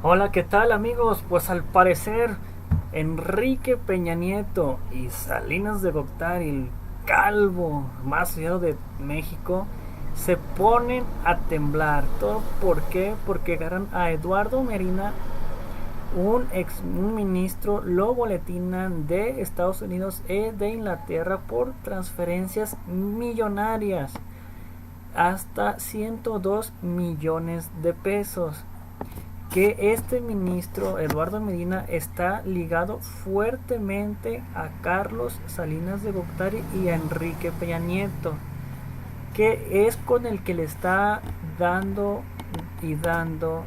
Hola, ¿qué tal amigos? Pues al parecer Enrique Peña Nieto y Salinas de Gortari, el calvo más feo de México, se ponen a temblar. ¿Todo por qué? Porque agarran a Eduardo Medina, un ministro, lo boletinan de Estados Unidos y de Inglaterra por transferencias millonarias, hasta 102 millones de pesos, que este ministro Eduardo Medina está ligado fuertemente a Carlos Salinas de Gortari y a Enrique Peña Nieto, que es con el que le está dando y dando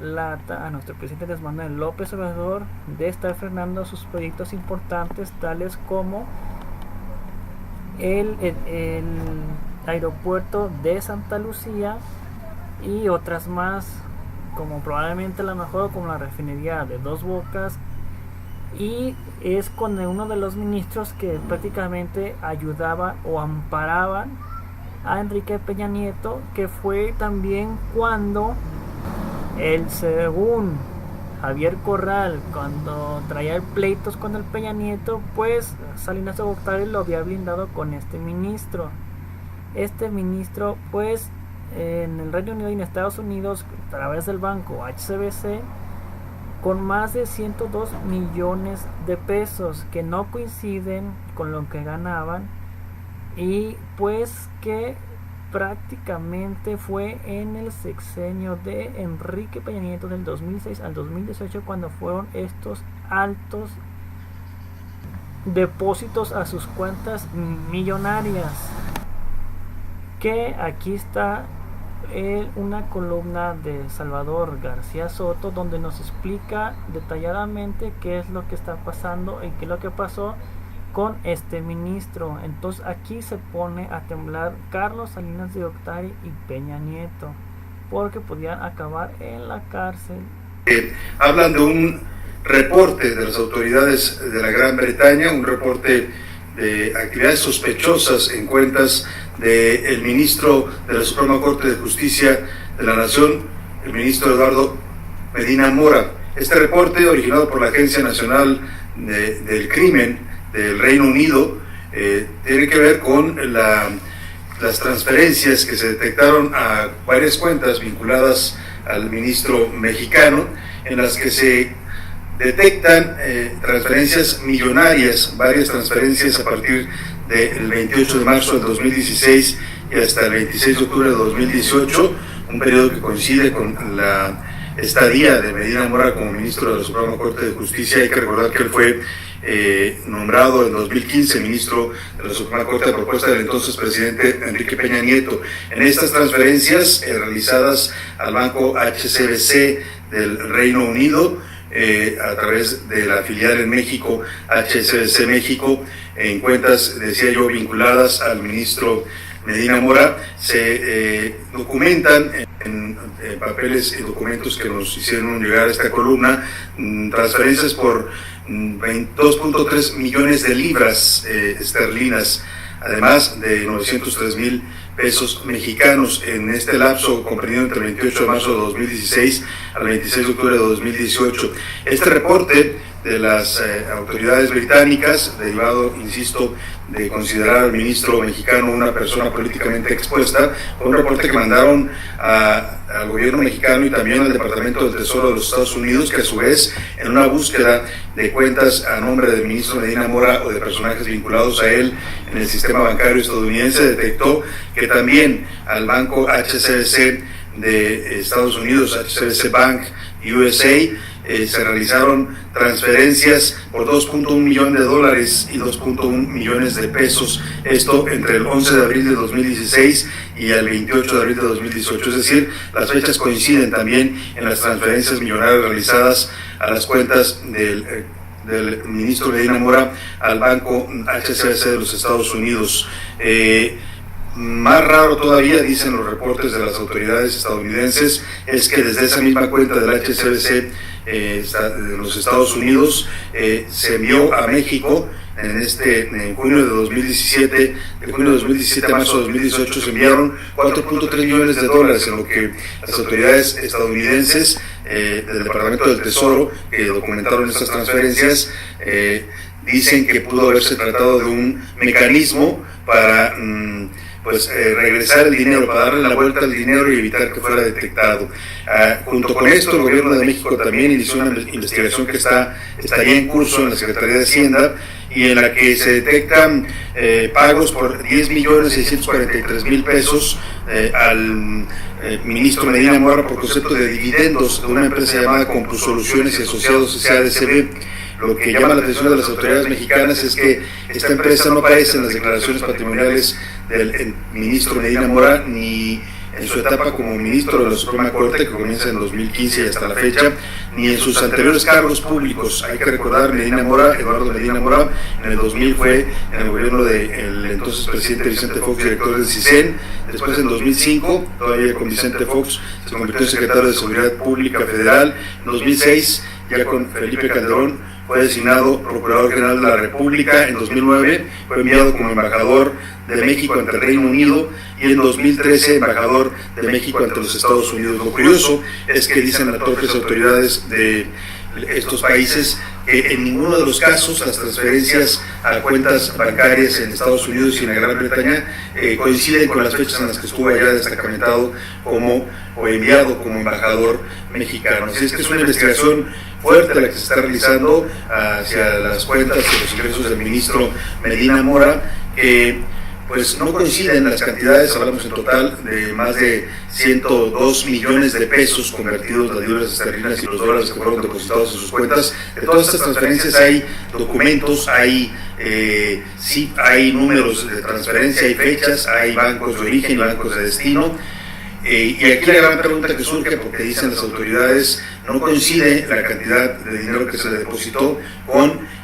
lata a nuestro presidente Andrés Manuel López Obrador de estar frenando sus proyectos importantes, tales como el aeropuerto de Santa Lucía y otras más, como probablemente la mejor, como la refinería de Dos Bocas. Y es con uno de los ministros que prácticamente ayudaba o amparaban a Enrique Peña Nieto, que fue también cuando según Javier Corral, cuando traía pleitos con el Peña Nieto, pues Salinas de Gortari lo había blindado con este ministro. Este ministro, pues, en el Reino Unido y en Estados Unidos, a través del banco HSBC, con más de 102 millones de pesos que no coinciden con lo que ganaban, y pues que prácticamente fue en el sexenio de Enrique Peña Nieto del 2006 al 2018 cuando fueron estos altos depósitos a sus cuentas millonarias. Que aquí está una columna de Salvador García Soto, donde nos explica detalladamente qué es lo que está pasando y qué es lo que pasó con este ministro. Entonces aquí se pone a temblar Carlos Salinas de Gortari y Peña Nieto, porque podían acabar en la cárcel. Hablan de un reporte de las autoridades de la Gran Bretaña, un reporte de actividades sospechosas en cuentas del ministro de la Suprema Corte de Justicia de la Nación, el ministro Eduardo Medina Mora. Este reporte, originado por la Agencia Nacional del Crimen del Reino Unido, tiene que ver con las transferencias que se detectaron a varias cuentas vinculadas al ministro mexicano, en las que se detectan transferencias millonarias, varias transferencias a partir del 28 de marzo del 2016 y hasta el 26 de octubre de 2018, un periodo que coincide con la estadía de Medina Mora como ministro de la Suprema Corte de Justicia. Hay que recordar que él fue nombrado en 2015 ministro de la Suprema Corte a propuesta del entonces presidente Enrique Peña Nieto. En estas transferencias realizadas al banco HSBC del Reino Unido, a través de la filial en México, HSBC México, en cuentas, decía yo, vinculadas al ministro Medina Mora, se documentan en papeles y documentos que nos hicieron llegar a esta columna, transferencias por 2.3 millones de libras esterlinas, además de 903,000 pesos mexicanos en este lapso comprendido entre el 28 de marzo de 2016 al 26 de octubre de 2018. Este reporte de las autoridades británicas, derivado, insisto, de considerar al ministro mexicano una persona políticamente expuesta, fue un reporte que mandaron al gobierno mexicano y también al Departamento del Tesoro de los Estados Unidos, que a su vez, en una búsqueda de cuentas a nombre del ministro Medina Mora o de personajes vinculados a él en el sistema bancario estadounidense, detectó que también al banco HSBC de Estados Unidos, HSBC Bank USA, se realizaron transferencias por 2.1 millones de dólares y 2.1 millones de pesos, esto entre el 11 de abril de 2016 y el 28 de abril de 2018, es decir, las fechas coinciden también en las transferencias millonarias realizadas a las cuentas del ministro Medina Mora al banco HSBC de los Estados Unidos. Más raro todavía, dicen los reportes de las autoridades estadounidenses, es que desde esa misma cuenta del HSBC de los Estados Unidos se envió a México en junio de 2017, de junio de 2017 a marzo de 2018 se enviaron $4.3 millones, en lo que las autoridades estadounidenses del Departamento del Tesoro, que documentaron estas transferencias, dicen que pudo haberse tratado de un mecanismo para regresar el dinero, para darle la vuelta al dinero y evitar que fuera detectado. Junto con esto, el gobierno de México también inició una investigación que estaría en curso en la Secretaría de Hacienda y en la que se detectan pagos por 10.643.000 pesos al ministro Medina Mora por concepto de dividendos de una empresa llamada Compursoluciones y Asociados SADCB. Lo que llama la atención de las autoridades mexicanas es que esta empresa no aparece en las declaraciones patrimoniales del ministro Medina Mora, ni en su etapa como ministro de la Suprema Corte, que comienza en 2015 y hasta la fecha, ni en sus anteriores cargos públicos. Hay que recordar, Eduardo Medina Mora, en el 2000 fue en el gobierno del entonces presidente Vicente Fox, director del CISEN. Después, en 2005, todavía con Vicente Fox, se convirtió en secretario de Seguridad Pública Federal. En 2006, ya con Felipe Calderón, fue designado Procurador General de la República. En 2009 fue enviado como embajador de México ante el Reino Unido y en 2013 embajador de México ante los Estados Unidos. Lo curioso es que dicen las propias autoridades de estos países que en ninguno de los casos las transferencias a cuentas bancarias en Estados Unidos y en la Gran Bretaña coinciden con las fechas en las que estuvo allá destacamentado o enviado como embajador mexicano. Así es que es una investigación fuerte la que se está realizando hacia las cuentas y los ingresos del ministro Medina Mora, que pues no coinciden las cantidades. Hablamos en total de más de 102 millones de pesos convertidos las libras esterlinas y los dólares que fueron depositados en sus cuentas. De todas estas transferencias hay documentos, hay números de transferencia, hay fechas, hay bancos de origen y bancos de destino. Y aquí la gran pregunta que surge, porque dicen las autoridades, no coincide la cantidad de dinero que se depositó con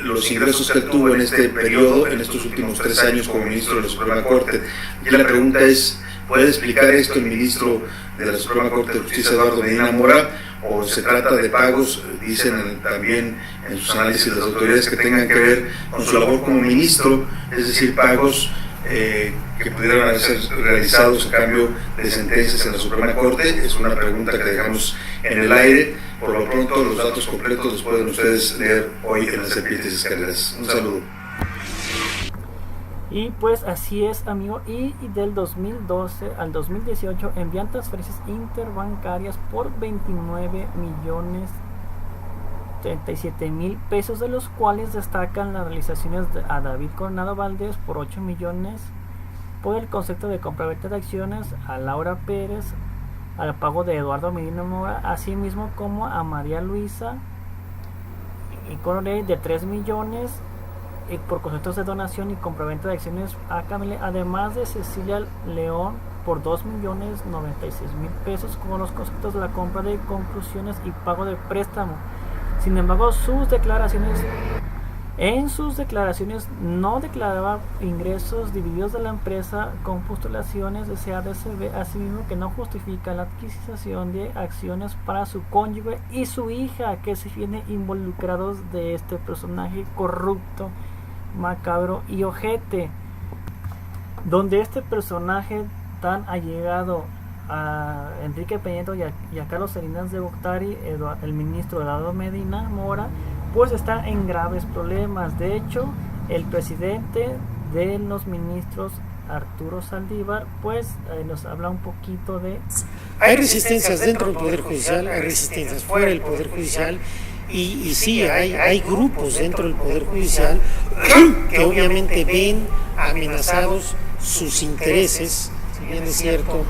los ingresos que tuvo en este periodo, en estos últimos 3 años como ministro de la Suprema Corte. Y la pregunta es, ¿puede explicar esto el ministro de la Suprema Corte de Justicia, Eduardo Medina Mora, o se trata de pagos, dicen también en sus análisis las autoridades, que tengan que ver con su labor como ministro, es decir, pagos que pudieran haber sido realizados a cambio de sentencias en la Suprema Corte? Es una pregunta que dejamos en el aire. Por lo pronto, los datos completos los pueden ustedes leer hoy en las Serpientes Escaleras. Un saludo. Y pues así es, amigo, y del 2012 al 2018 envían transferencias interbancarias por 29.037.000 pesos, de los cuales destacan las realizaciones a David Coronado Valdés por 8 millones por el concepto de compraventa de acciones, a Laura Pérez, al pago de Eduardo Medina Mora, así mismo como a María Luisa y Coronel de 3 millones por conceptos de donación y compraventa de acciones a Camila, además de Cecilia León por 2.096.000 pesos con los conceptos de la compra de conclusiones y pago de préstamo. Sin embargo, en sus declaraciones no declaraba ingresos divididos de la empresa con postulaciones de SADCB, asimismo que no justifica la adquisición de acciones para su cónyuge y su hija, que se vienen involucrados de este personaje corrupto, macabro y ojete, donde este personaje tan allegado a Enrique Peña Nieto y a Carlos Salinas de Gortari, el ministro Eduardo Medina Mora, pues está en graves problemas. De hecho, el presidente de los ministros, Arturo Saldívar, pues nos habla un poquito de... Hay resistencias dentro del Poder Judicial, hay resistencias fuera del Poder Judicial, y sí, hay grupos dentro del Poder Judicial que obviamente ven amenazados sus intereses. Si bien es cierto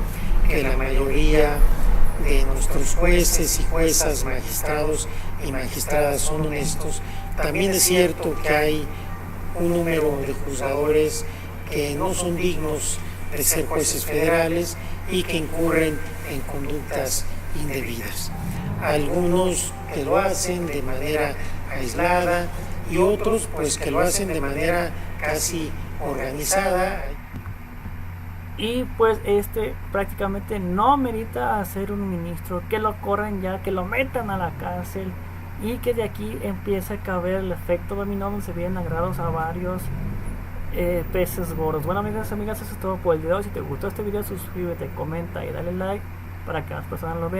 que la mayoría de nuestros jueces y juezas, magistrados y magistradas son honestos, también es cierto que hay un número de juzgadores que no son dignos de ser jueces federales y que incurren en conductas indebidas. Algunos que lo hacen de manera aislada y otros pues que lo hacen de manera casi organizada. Y pues prácticamente no merita ser un ministro, que lo corran ya, que lo metan a la cárcel, y que de aquí empiece a caber el efecto dominó donde se vienen agrados a varios peces gordos. Bueno, amigas, eso es todo por el video. Si te gustó este video, suscríbete, comenta y dale like para que las personas lo vean.